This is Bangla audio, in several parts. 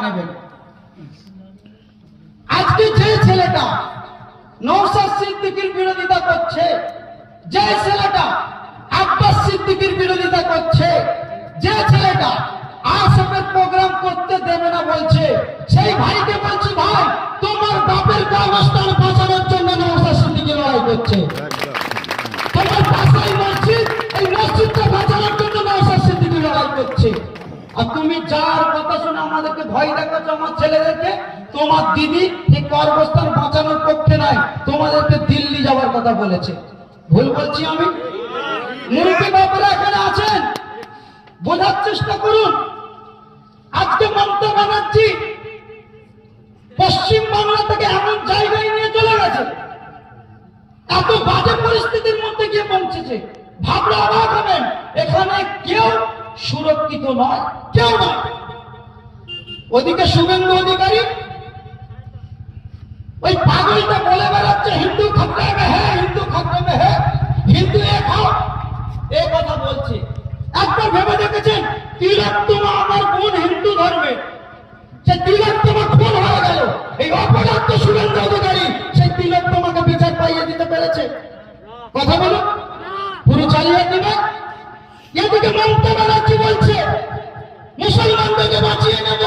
নেবেন। আজকে যে ছেলেটা নওশাদ সিদ্দিকীর বিরোধিতা করছে, যে ছেলেটা আব্বাস সিদ্দিকীর বিরোধিতা করছে, যে ছেলেটা আসামের প্রোগ্রাম করতে দেবে না বলছে, সেই ভাইকে বলছি, ভাই তোমার বাপের কর্মস্থান বাঁচানোর জন্য নওশাদ সিদ্দিকী লড়াই করছে। তোমার পাশেই মসজিদ, এই মসজিদটা বাঁচানোর জন্য নওশাদ সিদ্দিকী লড়াই করছে। আর তুমি যার কথা শুনে আমাদেরকে ভয় দেখাচ্ছ আমার ছেলেদেরকে, তোমার দিদি এই কর্মস্থান বাঁচানোর পক্ষে নাই, তোমাদেরকে দিল্লি যাওয়ার কথা বলেছে। ভুল বলছি আমি? মুরব্বী বাবারা এখানে আছেন, বোঝার চেষ্টা করুন। আজকে মমতা ব্যানার্জি পশ্চিম বাংলা থেকে এমন জায়গায় নিয়ে চলে গেছে, এত বাজে পরিস্থিতির মধ্যে গিয়ে পৌঁছেছে, ভাবলে অবাক হবেন। এখানে কেউ সুরক্ষিত নয়, কেউ নয়। ওদিকে শুভেন্দু অধিকারী ওই পাগলটা বলে বেড়াচ্ছে হিন্দু খতরে মে হ্যাঁ, হিন্দু খতরে মে হ্যাঁ, হিন্দু এক হও, এই কথা বলছে। একবার ভেবে দেখেছেন তিলোত্তমা আমার বোন হিন্দু ধর্মে, সে তিলোত্তমা খুন হয়ে গেল, এই অপরাধ শুভেন্দু অধিকারী সেই তিলোত্তমাকে বিচার পাইয়ে দিতে পেরেছে? কথা বলো, পুরো চালিয়ে দিবে। এদিকে মমতা ব্যানার্জি বলছে মুসলমানদেরকে বাঁচিয়ে নেব,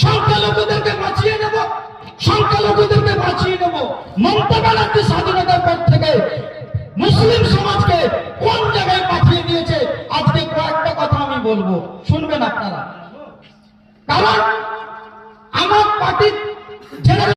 সংখ্যালঘুদেরকে বাঁচিয়ে নেব, সংখ্যালঘুদেরকে বাঁচিয়ে নেব। মমতা ব্যানার্জি স্বাধীনতার পর থেকে মুসলিম সমাজকে কোন জায়গায় পাঠিয়ে দিয়েছে, আজকে কয়েকটা কথা আমি বলবো, শুনবেন আপনারা। কারণ